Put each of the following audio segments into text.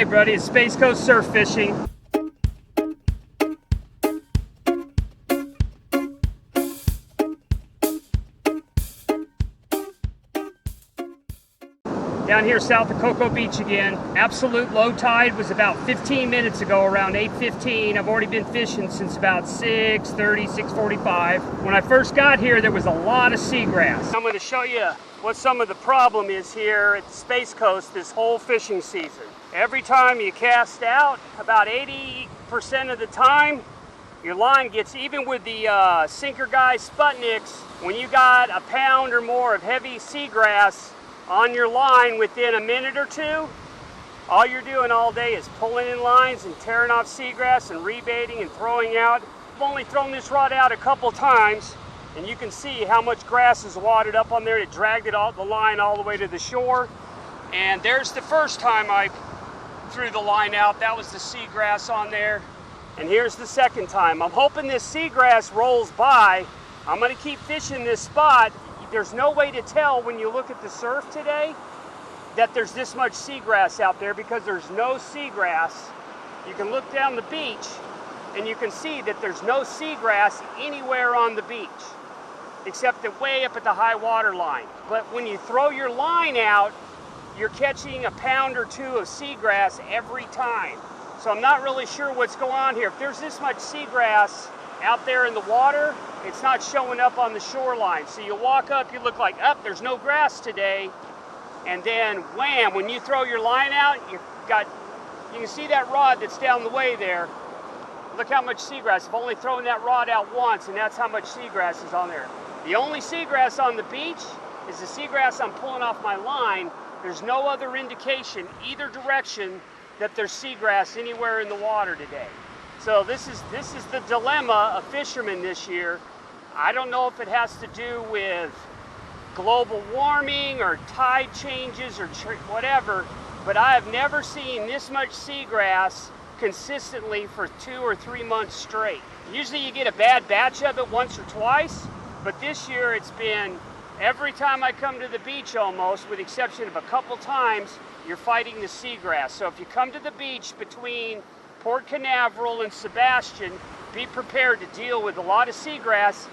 Hey buddy, it's Space Coast Surf Fishing. Down here south of Cocoa Beach again. Absolute low tide was about 15 minutes ago, around 8:15. I've already been fishing since about 6:30, 6:45. When I first got here, there was a lot of seagrass. I'm going to show you what some of the problem is here at the Space Coast this whole fishing season. Every time you cast out, about 80% of the time, your line gets, even with the Sinker Guy Sputniks, when you got a pound or more of heavy seagrass on your line within a minute or two, all you're doing all day is pulling in lines and tearing off seagrass and rebaiting and throwing out. I've only thrown this rod out a couple times, and you can see how much grass is wadded up on there. It dragged it the line all the way to the shore. And there's the first time I threw the line out. That was the seagrass on there. And here's the second time. I'm hoping this seagrass rolls by. I'm going to keep fishing this spot. There's no way to tell when you look at the surf today that there's this much seagrass out there because there's no seagrass. You can look down the beach and you can see that there's no seagrass anywhere on the beach except way up at the high water line. But when you throw your line out, you're catching a pound or two of seagrass every time. So I'm not really sure what's going on here. If there's this much seagrass out there in the water, it's not showing up on the shoreline. So you walk up, you look like, there's no grass today. And then wham, when you throw your line out, you can see that rod that's down the way there. Look how much seagrass. I've only thrown that rod out once, and that's how much seagrass is on there. The only seagrass on the beach is the seagrass I'm pulling off my line. There's no other indication either direction that there's seagrass anywhere in the water today. So this is the dilemma of fishermen this year. I don't know if it has to do with global warming or tide changes or whatever, but I have never seen this much seagrass consistently for 2 or 3 months straight. Usually you get a bad batch of it once or twice, but this year it's been every time I come to the beach almost, with the exception of a couple times, you're fighting the seagrass. So if you come to the beach between Port Canaveral and Sebastian, be prepared to deal with a lot of seagrass,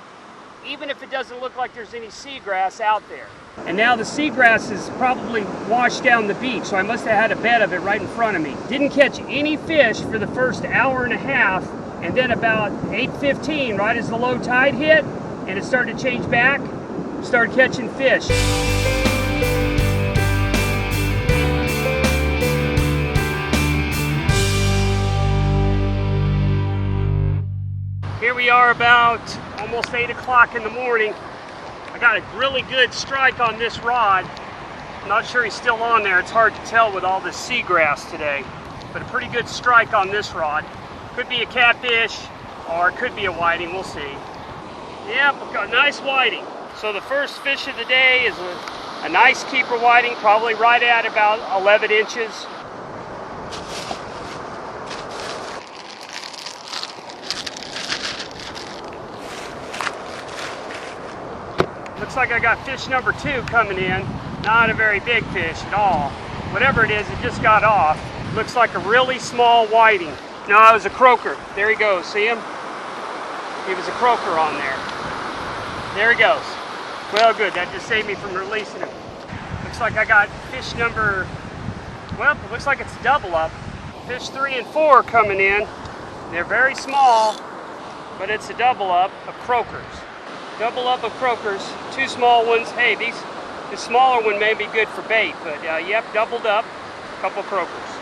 even if it doesn't look like there's any seagrass out there. And now the seagrass is probably washed down the beach, so I must have had a bed of it right in front of me. Didn't catch any fish for the first hour and a half, and then about 8:15, right as the low tide hit, and it started to change back, started catching fish. Here we are about almost 8 o'clock in the morning. I got a really good strike on this rod. I'm not sure he's still on there. It's hard to tell with all this seagrass today, but a pretty good strike on this rod. Could be a catfish or it could be a whiting, we'll see. Yep, we've got a nice whiting. So the first fish of the day is a nice keeper whiting, probably right at about 11 inches. Looks like I got fish number 2 coming in. Not a very big fish at all. Whatever it is, it just got off. Looks like a really small whiting. No, it was a croaker. There he goes, see him? He was a croaker on there. There he goes. Well, good, that just saved me from releasing him. Looks like I got fish number, well, it looks like it's a double up. Fish 3 and 4 coming in. They're very small, but it's a double up of croakers. Double up of croakers, 2 small ones. Hey, the smaller one may be good for bait, but yep, doubled up, a couple croakers.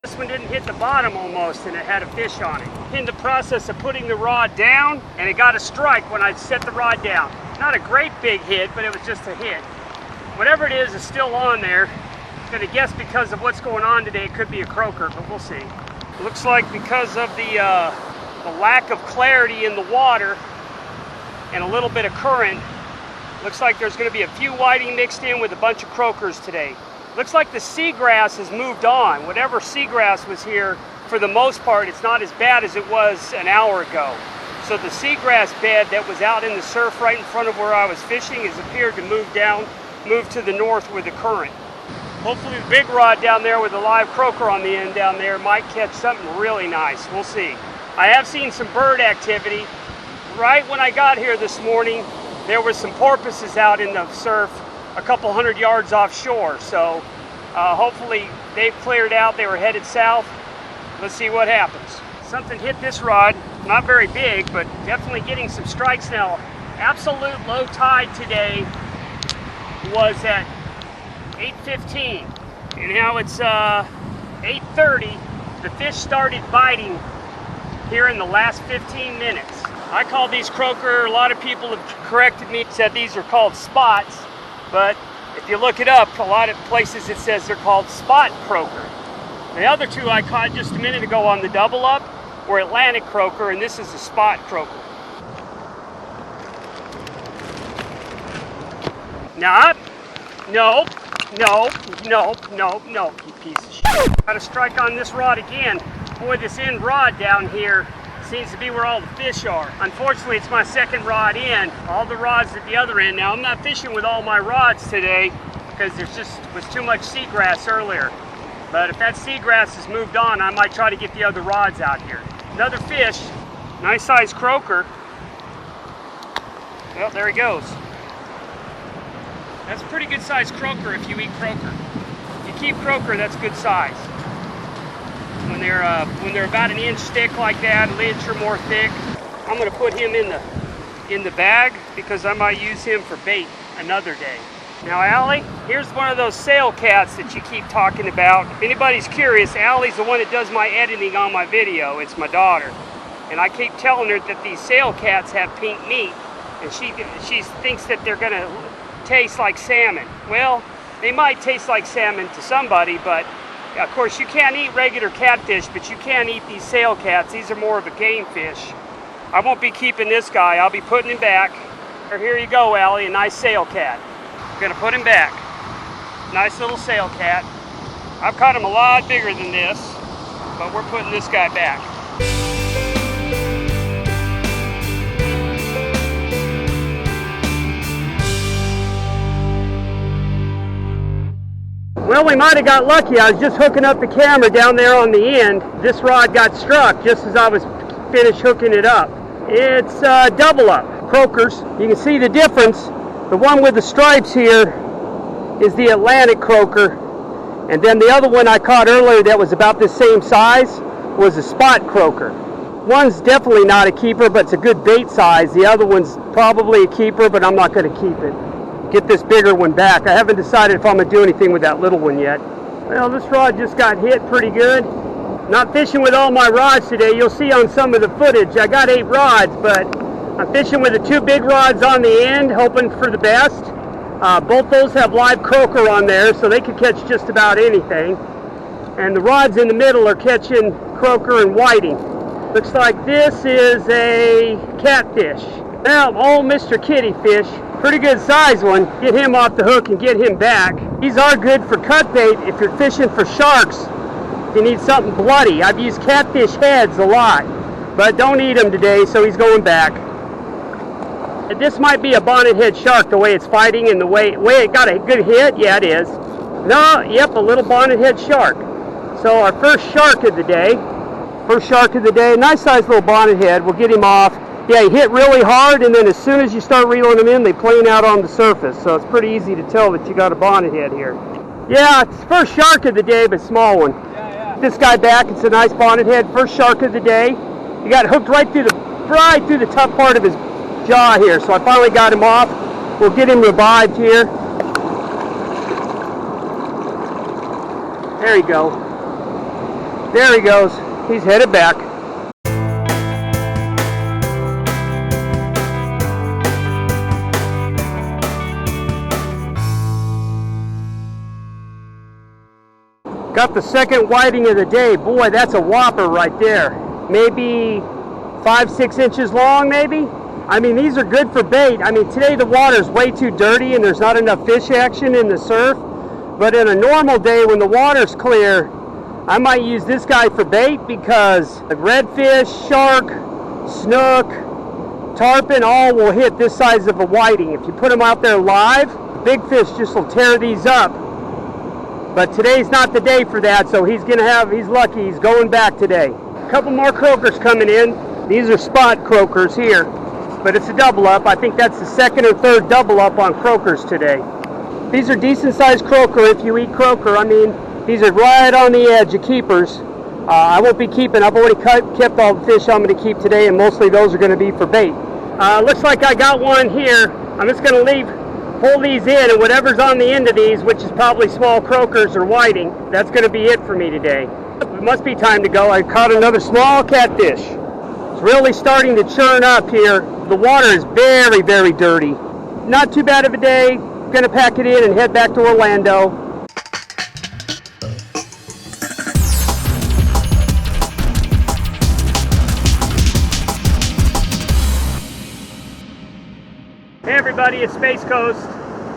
This one didn't hit the bottom almost, and it had a fish on it. In the process of putting the rod down, and it got a strike when I set the rod down. Not a great big hit, but it was just a hit. Whatever it is still on there. I'm gonna guess because of what's going on today, it could be a croaker, but we'll see. Looks like because of the lack of clarity in the water and a little bit of current, looks like there's gonna be a few whiting mixed in with a bunch of croakers today. Looks like the seagrass has moved on. Whatever seagrass was here, for the most part, it's not as bad as it was an hour ago. So the seagrass bed that was out in the surf right in front of where I was fishing has appeared to move to the north with the current. Hopefully the big rod down there with the live croaker on the end down there might catch something really nice. We'll see. I have seen some bird activity. Right when I got here this morning, there were some porpoises out in the surf a couple hundred yards offshore. So hopefully they've cleared out. They were headed south. Let's see what happens. Something hit this rod, not very big, but definitely getting some strikes now. Absolute low tide today was at 8:15, and now it's 8:30. The fish started biting here in the last 15 minutes. I call these croaker, a lot of people have corrected me, said these are called spots, but if you look it up, a lot of places it says they're called spot croaker. The other two I caught just a minute ago on the double up were Atlantic croaker, and this is a spot croaker. Nope, you piece of shit. Got a strike on this rod again. Boy, this end rod down here seems to be where all the fish are. Unfortunately, it's my second rod in. All the rods at the other end. Now, I'm not fishing with all my rods today because there was too much seagrass earlier. But if that seagrass has moved on, I might try to get the other rods out here. Another fish, nice sized croaker. Well, there he goes. That's a pretty good sized croaker if you eat croaker. If you keep croaker, that's good size. When they're about an inch thick like that, an inch or more thick, I'm going to put him in the bag because I might use him for bait another day. Now, Allie, here's one of those sail cats that you keep talking about. If anybody's curious, Allie's the one that does my editing on my video. It's my daughter. And I keep telling her that these sail cats have pink meat, and she thinks that they're going to taste like salmon. Well, they might taste like salmon to somebody, but of course you can't eat regular catfish, but you can eat these sail cats. These are more of a game fish. I won't be keeping this guy. I'll be putting him back. Here you go, Allie, a nice sail cat. Gonna put him back. Nice little sail cat. I've caught him a lot bigger than this, but we're putting this guy back. Well, we might have got lucky. I was just hooking up the camera down there on the end. This rod got struck just as I was finished hooking it up. It's double up, croakers. You can see the difference. The one with the stripes here is the Atlantic croaker, and then the other one I caught earlier that was about the same size was a spot croaker. One's definitely not a keeper, but it's a good bait size. The other one's probably a keeper, but I'm not going to keep it. Get this bigger one back. I haven't decided if I'm going to do anything with that little one yet. Well, this rod just got hit pretty good. Not fishing with all my rods today. You'll see on some of the footage I got 8 rods, but I'm fishing with the 2 big rods on the end, hoping for the best. Both those have live croaker on there, so they could catch just about anything. And the rods in the middle are catching croaker and whiting. Looks like this is a catfish. Now, old Mr. Kitty Fish, pretty good size one. Get him off the hook and get him back. These are good for cut bait if you're fishing for sharks. You need something bloody. I've used catfish heads a lot, but don't eat them today, so he's going back. This might be a bonnethead shark, the way it's fighting and the way it got a good hit. Yeah, it is. No, yep, a little bonnethead shark. So our first shark of the day. Nice sized little bonnethead. We'll get him off. Yeah, he hit really hard, and then as soon as you start reeling them in, they plane out on the surface. So it's pretty easy to tell that you got a bonnethead here. Yeah, it's first shark of the day, but small one. Yeah. This guy back, it's a nice bonnethead. First shark of the day. He got hooked right through the top part of his jaw here, so I finally got him off. We'll get him revived here. There you go. There he goes. He's headed back. Got the second whiting of the day. Boy, that's a whopper right there. Maybe 5-6 inches long, maybe. I mean, these are good for bait. I mean, today the water's way too dirty and there's not enough fish action in the surf. But in a normal day when the water's clear, I might use this guy for bait because like redfish, shark, snook, tarpon, all will hit this size of a whiting. If you put them out there live, big fish just will tear these up. But today's not the day for that, so he's lucky, he's going back today. A couple more croakers coming in. These are spot croakers here, but it's a double up. I think that's the second or third double up on croakers today. These are decent sized croaker if you eat croaker. I mean, these are right on the edge of keepers. I won't be keeping, I've already kept all the fish I'm going to keep today, and mostly those are going to be for bait. Looks like I got one here. I'm just going to pull these in, and whatever's on the end of these, which is probably small croakers or whiting, that's going to be it for me today. It must be time to go. I caught another small catfish. It's really starting to churn up here. The water is very, very dirty. Not too bad of a day. Going to pack it in and head back to Orlando. Hey everybody, it's Space Coast.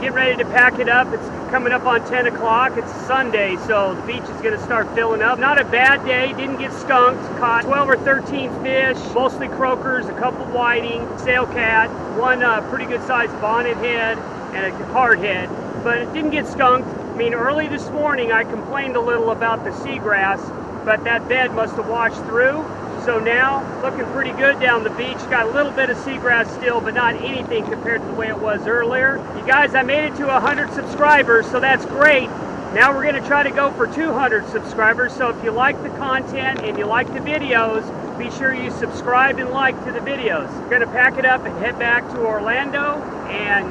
Getting ready to pack it up. It's coming up on 10 o'clock. It's Sunday, so the beach is going to start filling up. Not a bad day. Didn't get skunked. Caught 12 or 13 fish, mostly croakers, a couple whiting, sailcat, one pretty good sized bonnet head, and a hard head. But it didn't get skunked. I mean, early this morning I complained a little about the seagrass, but that bed must have washed through. So now, looking pretty good down the beach. Got a little bit of seagrass still, but not anything compared to the way it was earlier. You guys, I made it to 100 subscribers, so that's great. Now we're going to try to go for 200 subscribers. So if you like the content and you like the videos, be sure you subscribe and like to the videos. We're going to pack it up and head back to Orlando, and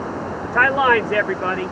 tight lines, everybody.